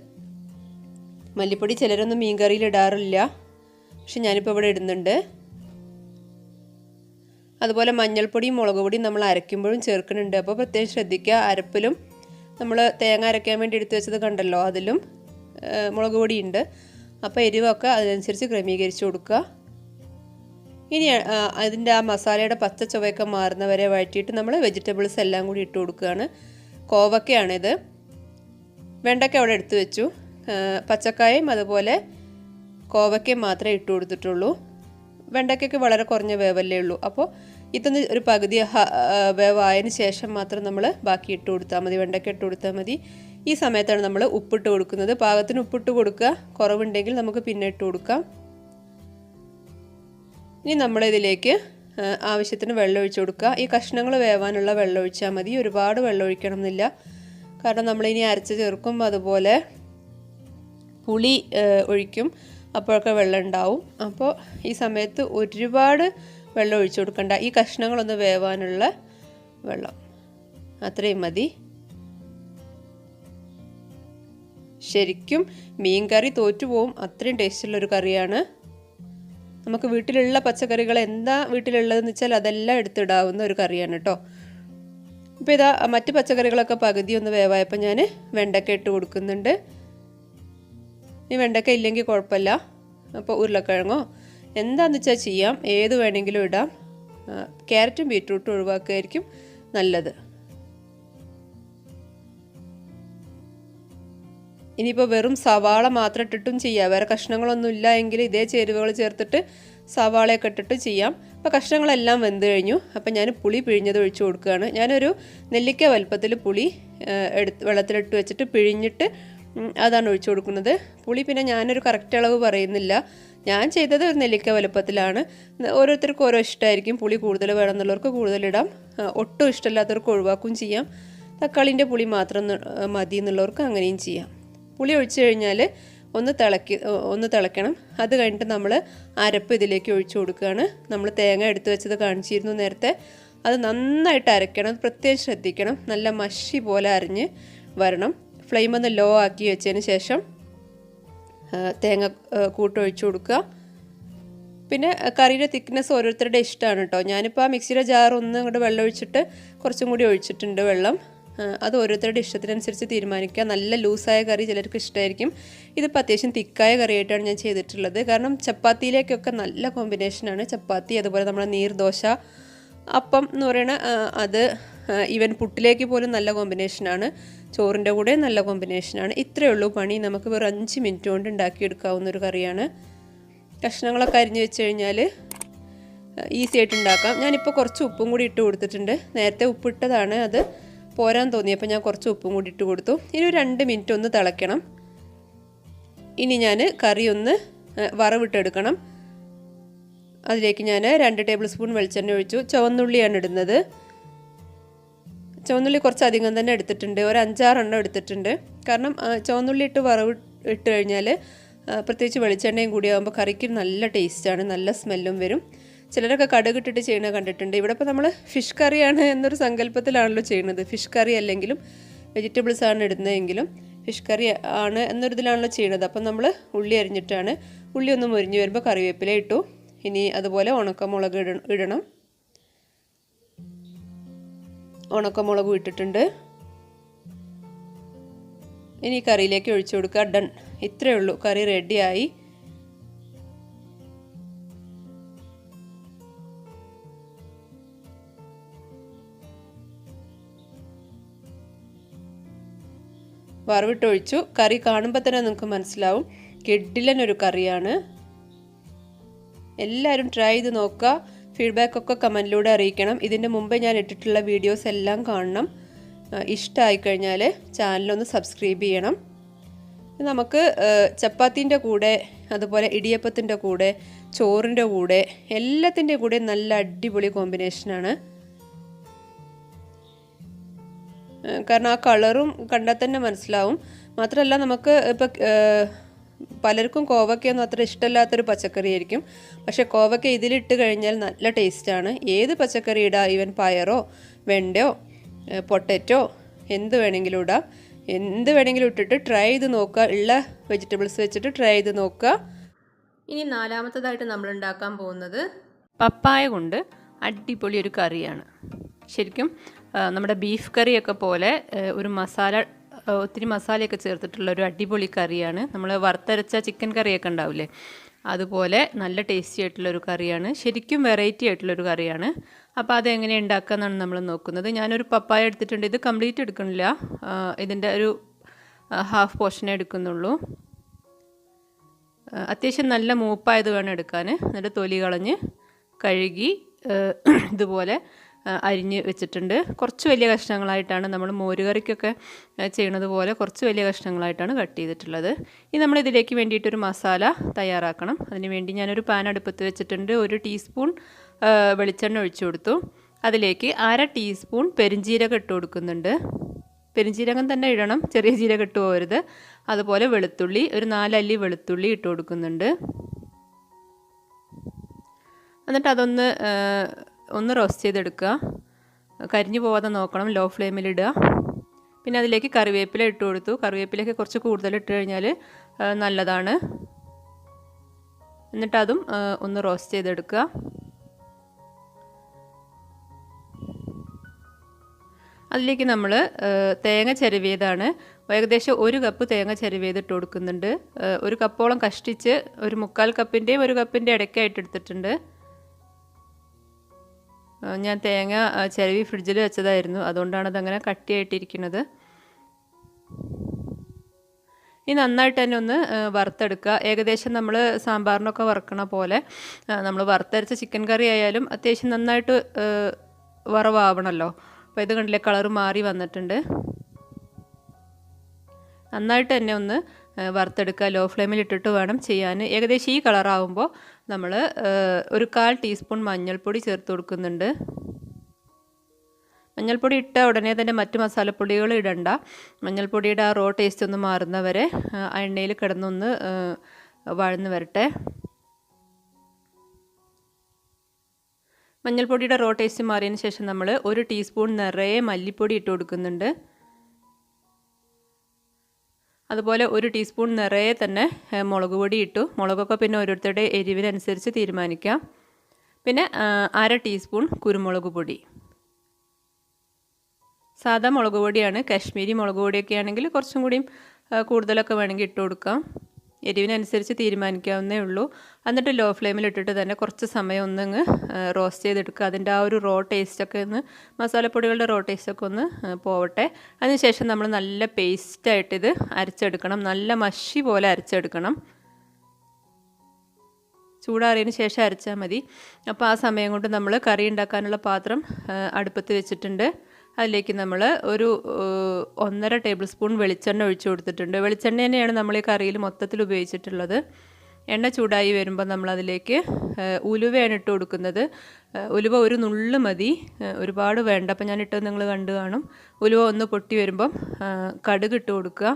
മല്ലിപ്പൊടി ചിലരൊന്നും മീൻ കറിയിൽ ഇടാറില്ല, പക്ഷെ ഞാനിപ്പോൾ ഇവിടെ ഇടുന്നുണ്ട്. അതുപോലെ മഞ്ഞൾപ്പൊടിയും മുളക് പൊടിയും നമ്മൾ അരയ്ക്കുമ്പോഴും ചേർക്കുന്നുണ്ട്. അപ്പോൾ പ്രത്യേകം ശ്രദ്ധിക്കുക. അരപ്പിലും നമ്മൾ തേങ്ങ അരയ്ക്കാൻ വേണ്ടി എടുത്തു വെച്ചത് കണ്ടല്ലോ, അതിലും മുളക് പൊടിയുണ്ട്. അപ്പോൾ എരിവൊക്കെ അതിനനുസരിച്ച് ക്രമീകരിച്ച് കൊടുക്കുക. ഇനി അതിൻ്റെ ആ മസാലയുടെ പച്ച ചുവയൊക്കെ മാറുന്നവരെ വഴറ്റിയിട്ട് നമ്മൾ വെജിറ്റബിൾസ് എല്ലാം കൂടി ഇട്ട് കൊടുക്കുകയാണ്. കോവക്കയാണിത്. വെണ്ടയ്ക്ക അവിടെ എടുത്തു വെച്ചു. പച്ചക്കായും അതുപോലെ കോവക്കയും മാത്രമേ ഇട്ട് കൊടുത്തിട്ടുള്ളൂ. വെണ്ടയ്ക്കൊക്കെ വളരെ കുറഞ്ഞ വേവല്ലേ ഉള്ളൂ. അപ്പോൾ ഇതൊന്ന് ഒരു പകുതി വേവായതിന് ശേഷം മാത്രം നമ്മൾ ബാക്കി ഇട്ട് കൊടുത്താൽ മതി, വെണ്ടയ്ക്ക ഇട്ട് കൊടുത്താൽ മതി. ഈ സമയത്താണ് നമ്മൾ ഉപ്പിട്ട് കൊടുക്കുന്നത്. പാകത്തിന് ഉപ്പിട്ട് കൊടുക്കുക, കുറവുണ്ടെങ്കിൽ നമുക്ക് പിന്നെ ഇട്ട് കൊടുക്കാം. ഇനി നമ്മളിതിലേക്ക് ആവശ്യത്തിന് വെള്ളം ഒഴിച്ച് കൊടുക്കുക. ഈ കഷ്ണങ്ങൾ വേവാനുള്ള വെള്ളം ഒഴിച്ചാൽ മതി, ഒരുപാട് വെള്ളം ഒഴിക്കണം എന്നില്ല. കാരണം നമ്മളിനി അരച്ച് ചേർക്കുമ്പോൾ അതുപോലെ പുളി ഒഴിക്കും, അപ്പോഴൊക്കെ വെള്ളം ഉണ്ടാവും. അപ്പോൾ ഈ സമയത്ത് ഒരുപാട് വെള്ളം ഒഴിച്ചു കൊടുക്കണ്ട. ഈ കഷ്ണങ്ങളൊന്ന് വേവാനുള്ള വെള്ളം അത്രയും മതി. ശരിക്കും മീൻ കറി തോറ്റുപോകും, അത്രയും ടേസ്റ്റുള്ളൊരു കറിയാണ്. നമുക്ക് വീട്ടിലുള്ള പച്ചക്കറികൾ എന്താ വീട്ടിലുള്ളതെന്ന് വെച്ചാൽ അതെല്ലാം എടുത്തിടാവുന്ന ഒരു കറിയാണ് കേട്ടോ. ഇപ്പോൾ ഇതാ മറ്റ് പച്ചക്കറികളൊക്കെ പകുതി ഒന്ന് വേവായപ്പോൾ ഞാൻ വെണ്ടയ്ക്ക ഇട്ട് കൊടുക്കുന്നുണ്ട്. ഈ വെണ്ടയ്ക്ക ഇല്ലെങ്കിൽ കുഴപ്പമില്ല. അപ്പോൾ ഉരുളക്കിഴങ്ങോ എന്താണെന്ന് വെച്ചാൽ ചെയ്യാം, ഏത് വേണമെങ്കിലും ഇടാം. ക്യാരറ്റും ബീറ്റ്റൂട്ടും ഒഴിവാക്കുകയായിരിക്കും നല്ലത്. ഇനിയിപ്പോൾ വെറും സവാള മാത്രം ഇട്ടിട്ടും ചെയ്യാം, വേറെ കഷ്ണങ്ങളൊന്നും ഇല്ല എങ്കിൽ ഇതേ ചേരുവകൾ ചേർത്തിട്ട് സവാളയൊക്കെ ഇട്ടിട്ട് ചെയ്യാം. അപ്പോൾ കഷ്ണങ്ങളെല്ലാം വെന്ത് കഴിഞ്ഞു. അപ്പോൾ ഞാൻ പുളി പിഴിഞ്ഞത് ഒഴിച്ചു കൊടുക്കുകയാണ്. ഞാനൊരു നെല്ലിക്ക വലുപ്പത്തിൽ പുളി വെള്ളത്തിലിട്ട് വെച്ചിട്ട് പിഴിഞ്ഞിട്ട് അതാണ് ഒഴിച്ചു കൊടുക്കുന്നത്. പുളി പിന്നെ ഞാനൊരു കറക്റ്റ് അളവ് പറയുന്നില്ല, ഞാൻ ചെയ്തത് ഒരു നെല്ലിക്ക വലുപ്പത്തിലാണ്. ഓരോരുത്തർക്കും ഓരോ ഇഷ്ടമായിരിക്കും, പുളി കൂടുതൽ വേണമെന്നുള്ളവർക്ക് കൂടുതലിടാം, ഒട്ടും ഇഷ്ടമില്ലാത്തവർക്ക് ഒഴിവാക്കുകയും ചെയ്യാം. തക്കാളിൻ്റെ പുളി മാത്രം മതി എന്നുള്ളവർക്ക് അങ്ങനെയും ചെയ്യാം. പുളി ഒഴിച്ചു കഴിഞ്ഞാൽ ഒന്ന് തിളയ്ക്കണം. അത് കഴിഞ്ഞിട്ട് നമ്മൾ അരപ്പ് ഇതിലേക്ക് ഒഴിച്ചു കൊടുക്കുകയാണ്. നമ്മൾ തേങ്ങ എടുത്തു വെച്ചത് കാണിച്ചിരുന്നു നേരത്തെ, അത് നന്നായിട്ട് അരയ്ക്കണം, അത് പ്രത്യേകം ശ്രദ്ധിക്കണം. നല്ല മഷി പോലെ അരഞ്ഞ് വരണം. ഫ്ലെയിം ഒന്ന് ലോ ആക്കി വെച്ചതിന് ശേഷം തേങ്ങ കൂട്ടൊഴിച്ചു കൊടുക്കുക. പിന്നെ കറിയുടെ തിക്നെസ് ഓരോരുത്തരുടെ ഇഷ്ടമാണ് കേട്ടോ. ഞാനിപ്പോൾ ആ മിക്സിയുടെ ജാർ ഒന്ന് അങ്ങോട്ട് വെള്ളം ഒഴിച്ചിട്ട് കുറച്ചും കൂടി ഒഴിച്ചിട്ടുണ്ട് വെള്ളം. അത് ഓരോരുത്തരുടെ ഇഷ്ടത്തിനനുസരിച്ച് തീരുമാനിക്കുക. നല്ല ലൂസായ കറി ചിലർക്ക് ഇഷ്ടമായിരിക്കും. ഇതിപ്പോൾ അത്യാവശ്യം തിക്കായ കറിയായിട്ടാണ് ഞാൻ ചെയ്തിട്ടുള്ളത്. കാരണം ചപ്പാത്തിയിലേക്കൊക്കെ നല്ല കോമ്പിനേഷനാണ്. ചപ്പാത്തി, അതുപോലെ നമ്മുടെ നീർദോശ, അപ്പം എന്ന് പറയുന്ന അത് ഈവൻ പുട്ടിലേക്ക് പോലും നല്ല കോമ്പിനേഷനാണ്. ചോറിൻ്റെ കൂടെ നല്ല കോമ്പിനേഷനാണ്. ഇത്രയേ ഉള്ളൂ പണി. നമുക്ക് വെറും 5 മിനിറ്റ് കൊണ്ട് ഉണ്ടാക്കിയെടുക്കാവുന്നൊരു കറിയാണ്. കഷ്ണങ്ങളൊക്കെ അരിഞ്ഞ് വെച്ച് കഴിഞ്ഞാൽ ഈസി ആയിട്ട് ഉണ്ടാക്കാം. ഞാനിപ്പോൾ കുറച്ച് ഉപ്പും കൂടി ഇട്ട് കൊടുത്തിട്ടുണ്ട്. നേരത്തെ ഉപ്പിട്ടതാണ്, അത് പോരാൻ തോന്നിയപ്പോൾ ഞാൻ കുറച്ച് ഉപ്പും കൂടി ഇട്ട് കൊടുത്തു. ഇനി ഒരു 2 മിനിറ്റ് ഒന്ന് തിളയ്ക്കണം. ഇനി ഞാൻ കറി ഒന്ന് വറവിട്ടെടുക്കണം. അതിലേക്ക് ഞാൻ 2 ടേബിൾ സ്പൂൺ വെളിച്ചെണ്ണ ഒഴിച്ചു. ചുവന്നുള്ളിയാണ് ഇടുന്നത്. ചുവന്നുള്ളി കുറച്ചധികം തന്നെ എടുത്തിട്ടുണ്ട്, ഒരു 5-6 എണ്ണം എടുത്തിട്ടുണ്ട്. കാരണം ചുവന്നുള്ളി ഇട്ട് വറവ് ഇട്ട് കഴിഞ്ഞാൽ പ്രത്യേകിച്ച് വെളിച്ചെണ്ണയും കൂടി ആകുമ്പോൾ കറിക്ക് നല്ല ടേസ്റ്റാണ്, നല്ല സ്മെല്ലും വരും. ചിലരൊക്കെ കടുകിട്ടിട്ട് ചെയ്യുന്നത് കണ്ടിട്ടുണ്ട്. ഇവിടെ ഇപ്പോൾ നമ്മൾ ഫിഷ് കറിയാണ് എന്നൊരു സങ്കല്പത്തിലാണല്ലോ ചെയ്യുന്നത്. ഫിഷ് കറി അല്ലെങ്കിലും വെജിറ്റബിൾസ് ആണ് ഇടുന്നതെങ്കിലും ഫിഷ് കറി ആണ് എന്നൊരിതിലാണല്ലോ ചെയ്യുന്നത്. അപ്പം നമ്മൾ ഉള്ളി അരിഞ്ഞിട്ടാണ്. ഉള്ളി ഒന്ന് മുരിഞ്ഞ് വരുമ്പോൾ കറിവേപ്പില ഇട്ടു. ഇനി അതുപോലെ ഉണക്കമുളക് ഇടണം. ഉണക്കമുളകും ഇട്ടിട്ടുണ്ട്. ഇനി കറിയിലേക്ക് ഒഴിച്ചു കൊടുക്കുക. ഡൺ, ഇത്രയേ ഉള്ളൂ, കറി റെഡിയായി. വറവിട്ടൊഴിച്ചു. കറി കാണുമ്പോൾ തന്നെ നിങ്ങൾക്ക് മനസ്സിലാവും കിടിലനൊരു കറിയാണ്. എല്ലാവരും ട്രൈ ചെയ്ത് നോക്കുക. ഫീഡ്ബാക്കൊക്കെ കമൻറ്റിലൂടെ അറിയിക്കണം. ഇതിൻ്റെ മുമ്പേ ഞാൻ ഇട്ടിട്ടുള്ള വീഡിയോസ് എല്ലാം കാണണം. ഇഷ്ടമായി കഴിഞ്ഞാൽ ചാനലൊന്ന് സബ്സ്ക്രൈബ് ചെയ്യണം. നമുക്ക് ചപ്പാത്തിൻ്റെ കൂടെ അതുപോലെ ഇടിയപ്പത്തിൻ്റെ കൂടെ ചോറിൻ്റെ കൂടെ എല്ലാത്തിൻ്റെ കൂടെ നല്ല അടിപൊളി കോമ്പിനേഷനാണ്. കാരണം ആ കളറും കണ്ടാൽ തന്നെ മനസ്സിലാവും. മാത്രമല്ല നമുക്ക് ഇപ്പം പലർക്കും കോവയ്ക്കൊന്നും അത്ര ഇഷ്ടമില്ലാത്തൊരു പച്ചക്കറി ആയിരിക്കും. പക്ഷേ കോവയ്ക്ക ഇതിലിട്ട് കഴിഞ്ഞാൽ നല്ല ടേസ്റ്റാണ്. ഏത് പച്ചക്കറി ഇടാം, ഈവൻ പയറോ വെണ്ടയോ പൊട്ടറ്റോ എന്ത് വേണമെങ്കിലും ഇടാം. എന്ത് വേണമെങ്കിലും ഇട്ടിട്ട് ട്രൈ ചെയ്ത് നോക്കുക. ഉള്ള വെജിറ്റബിൾസ് വെച്ചിട്ട് ട്രൈ ചെയ്ത് നോക്കുക. ഇനി നാലാമത്തതായിട്ട് നമ്മൾ ഉണ്ടാക്കാൻ പോകുന്നത് പപ്പായ കൊണ്ട് അടിപൊളി ഒരു കറിയാണ്. ശരിക്കും നമ്മുടെ ബീഫ് കറിയൊക്കെ പോലെ ഒരു ഒത്തിരി മസാലയൊക്കെ ചേർത്തിട്ടുള്ള ഒരു അടിപൊളി കറിയാണ്. നമ്മൾ വറുത്തരച്ച ചിക്കൻ കറിയൊക്കെ ഉണ്ടാവില്ലേ, അതുപോലെ നല്ല ടേസ്റ്റി ആയിട്ടുള്ളൊരു കറിയാണ്. ശരിക്കും വെറൈറ്റി ആയിട്ടുള്ളൊരു കറിയാണ്. അപ്പോൾ അതെങ്ങനെ ഉണ്ടാക്കുക എന്നാണ് നമ്മൾ നോക്കുന്നത്. ഞാനൊരു പപ്പായ എടുത്തിട്ടുണ്ട്. ഇത് കംപ്ലീറ്റ് എടുക്കണില്ല, ഇതിൻ്റെ ഒരു ഹാഫ് പോർഷനേ എടുക്കുന്നുള്ളൂ. അത്യാവശ്യം നല്ല മൂപ്പായത് വേണം എടുക്കാൻ. എന്നിട്ട് തൊലി കളഞ്ഞ് കഴുകി ഇതുപോലെ അരിഞ്ഞ് വെച്ചിട്ടുണ്ട്. കുറച്ച് വലിയ കഷ്ണങ്ങളായിട്ടാണ് നമ്മൾ മോരുകറിക്കൊക്കെ ചെയ്യണത് പോലെ കുറച്ച് വലിയ കഷ്ണങ്ങളായിട്ടാണ് കട്ട് ചെയ്തിട്ടുള്ളത്. ഇനി നമ്മളിതിലേക്ക് വേണ്ടിയിട്ടൊരു മസാല തയ്യാറാക്കണം. അതിന് വേണ്ടി ഞാനൊരു പാൻ അടുപ്പത്ത് വെച്ചിട്ടുണ്ട്. 1 ടീസ്പൂൺ വെളിച്ചെണ്ണ ഒഴിച്ചു കൊടുത്തു. അതിലേക്ക് 1/2 ടീസ്പൂൺ പെരിഞ്ജീരകം ഇട്ട് കൊടുക്കുന്നുണ്ട്. പെരിഞ്ജീരകം തന്നെ ഇടണം, ചെറിയ ജീരകം ഇട്ട് പോകരുത്. അതുപോലെ വെളുത്തുള്ളി, ഒരു 4 അല്ലി വെളുത്തുള്ളി ഇട്ട് കൊടുക്കുന്നുണ്ട്. എന്നിട്ട് അതൊന്ന് റോസ്റ്റ് ചെയ്തെടുക്കുക. കരിഞ്ഞു പോകാതെ നോക്കണം, ലോ ഫ്ലെയിമിലിടുക. പിന്നെ അതിലേക്ക് കറിവേപ്പില ഇട്ട് കൊടുത്തു. കറിവേപ്പിലയൊക്കെ കുറച്ച് കൂടുതൽ ഇട്ട് കഴിഞ്ഞാൽ നല്ലതാണ്. എന്നിട്ട് അതും ഒന്ന് റോസ്റ്റ് ചെയ്തെടുക്കുക. അതിലേക്ക് നമ്മൾ തേങ്ങ ചിരവിയതാണ്. ഏകദേശം 1 കപ്പ് തേങ്ങ ചിരവിയത് ഇട്ട് കൊടുക്കുന്നുണ്ട്. 1 കപ്പോളം കഷ്ടിച്ച് ഒരു 1/4 കപ്പിൻ്റെയും 1 കപ്പിൻ്റെ ഇടയ്ക്കായിട്ട് എടുത്തിട്ടുണ്ട്. ഞാൻ തേങ്ങ ചിരവി ഫ്രിഡ്ജിൽ വെച്ചതായിരുന്നു, അതുകൊണ്ടാണ് അതങ്ങനെ കട്ടിയായിട്ടിരിക്കുന്നത്. ഇനി നന്നായിട്ട് തന്നെ ഒന്ന് വറുത്തെടുക്കുക. ഏകദേശം നമ്മൾ സാമ്പാറിനൊക്കെ വറുക്കണ പോലെ നമ്മൾ വറുത്തരച്ച ചിക്കൻ കറി ആയാലും അത്യാവശ്യം നന്നായിട്ട് വറവാവണമല്ലോ. അപ്പോൾ ഇത് കണ്ടില്ലേ, കളറ് മാറി വന്നിട്ടുണ്ട്. നന്നായിട്ട് തന്നെ ഒന്ന് വറുത്തെടുക്കുക. ലോ ഫ്ലെയിമിൽ ഇട്ടിട്ട് വേണം ചെയ്യാൻ. ഏകദേശം ഈ കളറാവുമ്പോൾ നമ്മൾ ഒരു 1/4 ടീസ്പൂൺ മഞ്ഞൾപ്പൊടി ചേർത്ത് കൊടുക്കുന്നുണ്ട്. മഞ്ഞൾപ്പൊടി ഇട്ട ഉടനെ തന്നെ മറ്റ് മസാലപ്പൊടികൾ ഇടണ്ട. മഞ്ഞൾപ്പൊടിയുടെ ആ റോ ടേസ്റ്റ് ഒന്ന് മാറുന്നവരെ ആ എണ്ണയിൽ കിടന്നൊന്ന് വഴന്ന് വരട്ടെ. മഞ്ഞൾപ്പൊടിയുടെ റോ ടേസ്റ്റ് മാറിയതിന് ശേഷം നമ്മൾ 1 ടീസ്പൂൺ നിറയെ മല്ലിപ്പൊടി ഇട്ട് കൊടുക്കുന്നുണ്ട്. അതുപോലെ 1 ടീസ്പൂൺ നിറയെ തന്നെ മുളക് പൊടി ഇട്ടു. മുളകൊക്കെ പിന്നെ ഓരോരുത്തരുടെ എരിവിനനുസരിച്ച് തീരുമാനിക്കാം. പിന്നെ 1/2 ടീസ്പൂൺ കുരുമുളക് പൊടി. സാധാ മുളക് പൊടിയാണ്. കാശ്മീരി മുളക് പൊടിയൊക്കെ ആണെങ്കിൽ കുറച്ചും കൂടിയും കൂടുതലൊക്കെ വേണമെങ്കിൽ ഇട്ട് കൊടുക്കാം. എരിവിനനുസരിച്ച് തീരുമാനിക്കാവുന്നേ ഉള്ളൂ. എന്നിട്ട് ലോ ഫ്ലെയിമിൽ ഇട്ടിട്ട് തന്നെ കുറച്ച് സമയം ഒന്നങ്ങ് റോസ്റ്റ് ചെയ്തെടുക്കുക. അതിൻ്റെ ആ ഒരു റോ ടേസ്റ്റൊക്കെ ഒന്ന്, മസാലപ്പൊടികളുടെ റോ ടേസ്റ്റൊക്കെ ഒന്ന് പോവട്ടെ. അതിനുശേഷം നമ്മൾ നല്ല പേസ്റ്റായിട്ടിത് അരച്ചെടുക്കണം. നല്ല മഷി പോലെ അരച്ചെടുക്കണം. ചൂടാറിയതിന് ശേഷം അരച്ചാൽ മതി. അപ്പോൾ ആ സമയം കൊണ്ട് നമ്മൾ കറി ഉണ്ടാക്കാനുള്ള പാത്രം അടുപ്പത്ത് വെച്ചിട്ടുണ്ട്. അതിലേക്ക് നമ്മൾ ഒരു 1.5 ടേബിൾ സ്പൂൺ വെളിച്ചെണ്ണ ഒഴിച്ചു കൊടുത്തിട്ടുണ്ട്. വെളിച്ചെണ്ണ തന്നെയാണ് നമ്മൾ ഈ കറിയിൽ മൊത്തത്തിൽ ഉപയോഗിച്ചിട്ടുള്ളത്. എണ്ണ ചൂടായി വരുമ്പോൾ നമ്മളതിലേക്ക് ഉലുവയാണ് ഇട്ട് കൊടുക്കുന്നത്. ഉലുവ ഒരു നുള്ള് മതി, ഒരുപാട് വേണ്ട. അപ്പം ഞാൻ ഇട്ടത് നിങ്ങൾ കണ്ടു കാണും. ഉലുവ ഒന്ന് പൊട്ടി വരുമ്പം കടുക് ഇട്ട് കൊടുക്കുക.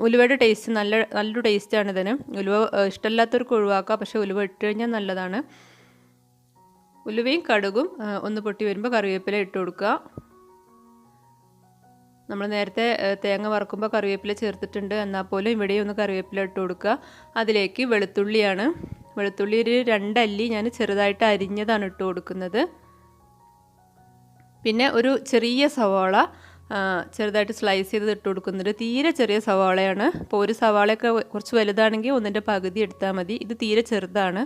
ഉലുവയുടെ ടേസ്റ്റ് നല്ലൊരു ടേസ്റ്റാണ് ഇതിന്. ഉലുവ ഇഷ്ടമില്ലാത്തവർക്ക് ഒഴിവാക്കുക, പക്ഷേ ഉലുവ ഇട്ട് കഴിഞ്ഞാൽ നല്ലതാണ്. ഉലുവയും കടുകും ഒന്ന് പൊട്ടി വരുമ്പോൾ കറിവേപ്പില ഇട്ട് കൊടുക്കുക. നമ്മൾ നേരത്തെ തേങ്ങ വറുക്കുമ്പോൾ കറിവേപ്പില ചേർത്തിട്ടുണ്ട്, എന്നാൽ പോലും ഇവിടെയും ഒന്ന് കറിവേപ്പില ഇട്ട് കൊടുക്കുക. അതിലേക്ക് വെളുത്തുള്ളിയാണ്. വെളുത്തുള്ളി ഒരു 2 അല്ലി ഞാൻ ചെറുതായിട്ട് അരിഞ്ഞതാണ് ഇട്ട് കൊടുക്കുന്നത്. പിന്നെ ഒരു ചെറിയ സവാള ചെറുതായിട്ട് സ്ലൈസ് ചെയ്ത് ഇട്ട് കൊടുക്കുന്നുണ്ട്. തീരെ ചെറിയ സവാളയാണ്. അപ്പോൾ ഒരു സവാളയൊക്കെ കുറച്ച് വലുതാണെങ്കിൽ ഒന്നിൻ്റെ പകുതി എടുത്താൽ മതി. ഇത് തീരെ ചെറുതാണ്.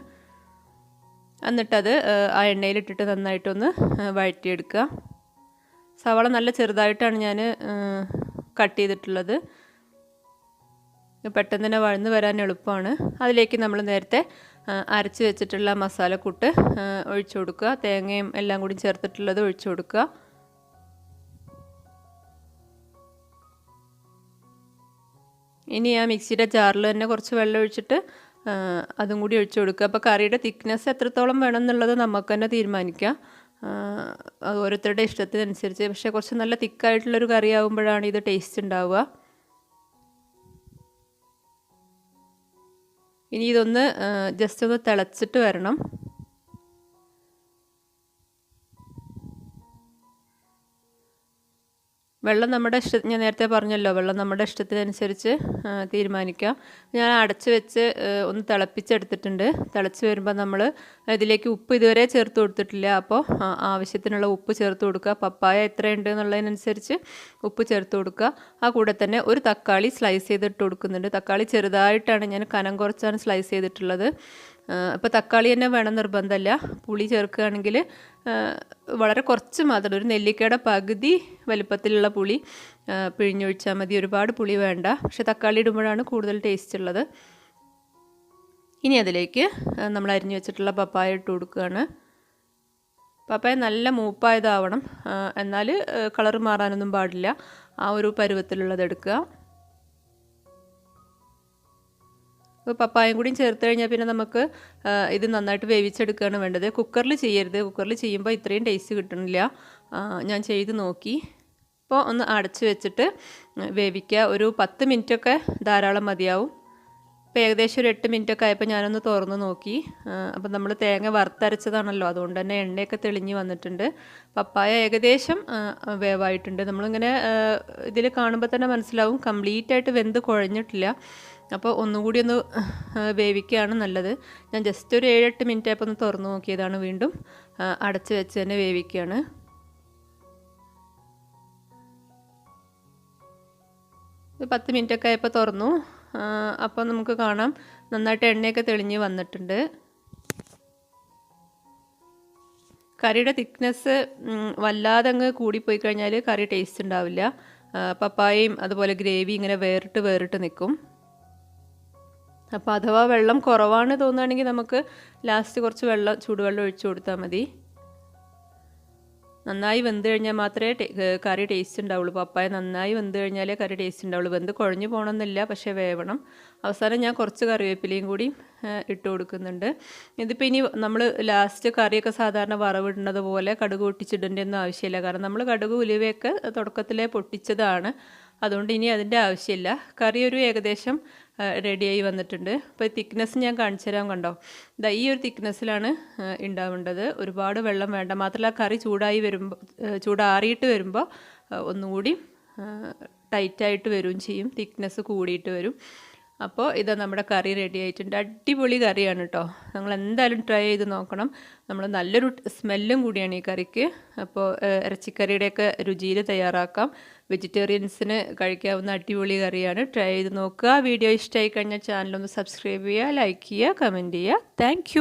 എന്നിട്ടത് ആ എണ്ണയിലിട്ടിട്ട് നന്നായിട്ടൊന്ന് വഴറ്റിയെടുക്കുക. സവാള നല്ല ചെറുതായിട്ടാണ് ഞാൻ കട്ട് ചെയ്തിട്ടുള്ളത്. പെട്ടെന്ന് തന്നെ വഴന്ന് വരാൻ എളുപ്പമാണ്. അതിലേക്ക് നമ്മൾ നേരത്തെ അരച്ച് വെച്ചിട്ടുള്ള മസാലക്കൂട്ട് ഒഴിച്ചു കൊടുക്കുക. തേങ്ങയും എല്ലാം കൂടി ചേർത്തിട്ടുള്ളത് ഒഴിച്ചു കൊടുക്കുക. ഇനി ആ മിക്സിയുടെ ജാറിൽ തന്നെ കുറച്ച് വെള്ളം ഒഴിച്ചിട്ട് അതും കൂടി ഒഴിച്ചു കൊടുക്കുക. അപ്പോൾ കറിയുടെ തിക്നെസ് എത്രത്തോളം വേണം എന്നുള്ളത് നമുക്ക് തന്നെ തീരുമാനിക്കാം. അത് ഓരോരുത്തരുടെ ഇഷ്ടത്തിനനുസരിച്ച്. പക്ഷേ കുറച്ച് നല്ല തിക്കായിട്ടുള്ളൊരു കറി ആകുമ്പോഴാണ് ഇത് ടേസ്റ്റ് ഉണ്ടാവുക. ഇനി ഇതൊന്ന് ജസ്റ്റ് ഒന്ന് തിളച്ചിട്ട് വരണം. വെള്ളം നമ്മുടെ ഞാൻ നേരത്തെ പറഞ്ഞല്ലോ, വെള്ളം നമ്മുടെ ഇഷ്ടത്തിനനുസരിച്ച് തീരുമാനിക്കാം. ഞാൻ അടച്ച് വെച്ച് ഒന്ന് തിളപ്പിച്ചെടുത്തിട്ടുണ്ട്. തിളച്ച് വരുമ്പോൾ നമ്മൾ ഇതിലേക്ക് ഉപ്പ് ഇതുവരെ ചേർത്ത് കൊടുത്തിട്ടില്ല. അപ്പോൾ ആവശ്യത്തിനുള്ള ഉപ്പ് ചേർത്ത് കൊടുക്കുക. പപ്പായ എത്രയുണ്ട് എന്നുള്ളതിനനുസരിച്ച് ഉപ്പ് ചേർത്ത് കൊടുക്കുക. ആ കൂടെ തന്നെ ഒരു തക്കാളി സ്ലൈസ് ചെയ്തിട്ട് കൊടുക്കുന്നുണ്ട്. തക്കാളി ചെറുതായിട്ടാണ് ഞാൻ കനം കുറച്ചാണ് സ്ലൈസ് ചെയ്തിട്ടുള്ളത്. അപ്പോൾ തക്കാളി തന്നെ വേണം നിർബന്ധമല്ല. പുളി ചേർക്കുകയാണെങ്കിൽ വളരെ കുറച്ച് മാത്രം, ഒരു നെല്ലിക്കയുടെ പകുതി വലിപ്പത്തിലുള്ള പുളി പിഴിഞ്ഞൊഴിച്ചാൽ മതി. ഒരുപാട് പുളി വേണ്ട. പക്ഷേ തക്കാളി ഇടുമ്പോഴാണ് കൂടുതൽ ടേസ്റ്റ് ഉള്ളത്. ഇനി അതിലേക്ക് നമ്മൾ അരിഞ്ഞു വെച്ചിട്ടുള്ള പപ്പായ ഇട്ട് കൊടുക്കുകയാണ്. പപ്പായ നല്ല മൂപ്പായതാവണം, എന്നാൽ കളർ മാറാനൊന്നും പാടില്ല. ആ ഒരു പരുവത്തിലുള്ളത് എടുക്കുക. അപ്പോൾ പപ്പായയും കൂടിയും ചേർത്ത് കഴിഞ്ഞാൽ പിന്നെ നമുക്ക് ഇത് നന്നായിട്ട് വേവിച്ചെടുക്കുകയാണ് വേണ്ടത്. കുക്കറിൽ ചെയ്യരുത്. കുക്കറിൽ ചെയ്യുമ്പോൾ ഇത്രയും ടേസ്റ്റ് കിട്ടണില്ല. ഞാൻ ചെയ്ത് നോക്കി. അപ്പോൾ ഒന്ന് അടച്ച് വെച്ചിട്ട് വേവിക്കുക. ഒരു 10 മിനിറ്റൊക്കെ ധാരാളം മതിയാവും. ഇപ്പോൾ ഏകദേശം ഒരു 8 മിനിറ്റൊക്കെ ആയപ്പോൾ ഞാനൊന്ന് തുറന്ന് നോക്കി. അപ്പോൾ നമ്മൾ തേങ്ങ വറുത്തരച്ചതാണല്ലോ, അതുകൊണ്ട് തന്നെ എണ്ണയൊക്കെ തെളിഞ്ഞ് വന്നിട്ടുണ്ട്. പപ്പായ ഏകദേശം വേവായിട്ടുണ്ട്. നമ്മളിങ്ങനെ ഇതിൽ കാണുമ്പോൾ തന്നെ മനസ്സിലാവും കംപ്ലീറ്റ് ആയിട്ട് വെന്ത് കുഴഞ്ഞിട്ടില്ല. അപ്പോൾ ഒന്നുകൂടി ഒന്ന് വേവിക്കുകയാണ് നല്ലത്. ഞാൻ ജസ്റ്റ് ഒരു 7-8 മിനിറ്റ് ആയപ്പോൾ ഒന്ന് തുറന്ന് നോക്കിയതാണ്. വീണ്ടും അടച്ച് വെച്ച് തന്നെ വേവിക്കുകയാണ്. ഒരു 10 മിനിറ്റൊക്കെ ആയപ്പോൾ തുറന്നു. അപ്പോൾ നമുക്ക് കാണാം നന്നായിട്ട് എണ്ണയൊക്കെ തെളിഞ്ഞ് വന്നിട്ടുണ്ട്. കറിയുടെ തിക്നെസ് വല്ലാതെ അങ്ങ് കൂടിപ്പോയി കഴിഞ്ഞാൽ കറി ടേസ്റ്റ് ഉണ്ടാവില്ല. പപ്പായയും അതുപോലെ ഗ്രേവി ഇങ്ങനെ വേറിട്ട് നിൽക്കും. അപ്പോൾ അഥവാ വെള്ളം കുറവാണ് തോന്നുകയാണെങ്കിൽ നമുക്ക് ലാസ്റ്റ് കുറച്ച് ചൂടുവെള്ളം ഒഴിച്ചു കൊടുത്താൽ മതി. നന്നായി വെന്ത് കഴിഞ്ഞാൽ മാത്രമേ കറി ടേസ്റ്റ് ഉണ്ടാവുള്ളൂ. പപ്പായ നന്നായി വെന്ത് കഴിഞ്ഞാലേ കറി ടേസ്റ്റ് ഉണ്ടാവുള്ളൂ. വെന്ത് കുഴഞ്ഞു പോകണമെന്നില്ല, പക്ഷേ വേവണം. അവസാനം ഞാൻ കുറച്ച് കറിവേപ്പിലയും കൂടി ഇട്ട് കൊടുക്കുന്നുണ്ട്. ഇതിപ്പോൾ ഇനി നമ്മൾ ലാസ്റ്റ് കറിയൊക്കെ സാധാരണ വറവിടുന്നത് പോലെ കടുക് പൊട്ടിച്ചിടേണ്ടൊന്നും ആവശ്യമില്ല. കാരണം നമ്മൾ കടുക് ഉലുവയൊക്കെ തുടക്കത്തിലേ പൊട്ടിച്ചതാണ്. അതുകൊണ്ട് ഇനി അതിൻ്റെ ആവശ്യമില്ല. കറി ഒരു ഏകദേശം റെഡിയായി വന്നിട്ടുണ്ട്. അപ്പോൾ തിക്നെസ് ഞാൻ കാണിച്ചു തരാം. കണ്ടോ, ഈ ഒരു തിക്നെസ്സിലാണ് ഉണ്ടാവേണ്ടത്. ഒരുപാട് വെള്ളം വേണ്ട. മാത്രമല്ല കറി ചൂടാറിയിട്ട് വരുമ്പോൾ ഒന്നുകൂടി ടൈറ്റായിട്ട് വരും ചെയ്യും, തിക്നെസ് കൂടിയിട്ട് വരും. അപ്പോൾ ഇത് നമ്മുടെ കറി റെഡി ആയിട്ടുണ്ട്. അടിപൊളി കറിയാണ് കേട്ടോ. നിങ്ങൾ എന്തായാലും ട്രൈ ചെയ്ത് നോക്കണം. നമ്മൾ നല്ലൊരു സ്മെല്ലും കൂടിയാണ് ഈ കറിക്ക്. അപ്പോൾ ഇറച്ചിക്കറിയുടെയൊക്കെ രുചിയിൽ തയ്യാറാക്കാം. വെജിറ്റേറിയൻസിന് കഴിക്കാവുന്ന അടിപൊളി കറിയാണ്. ട്രൈ ചെയ്ത് നോക്കുക. വീഡിയോ ഇഷ്ടമായി കഴിഞ്ഞാൽ ചാനലൊന്ന് സബ്സ്ക്രൈബ് ചെയ്യുക, ലൈക്ക് ചെയ്യുക, കമൻറ്റ് ചെയ്യുക. താങ്ക്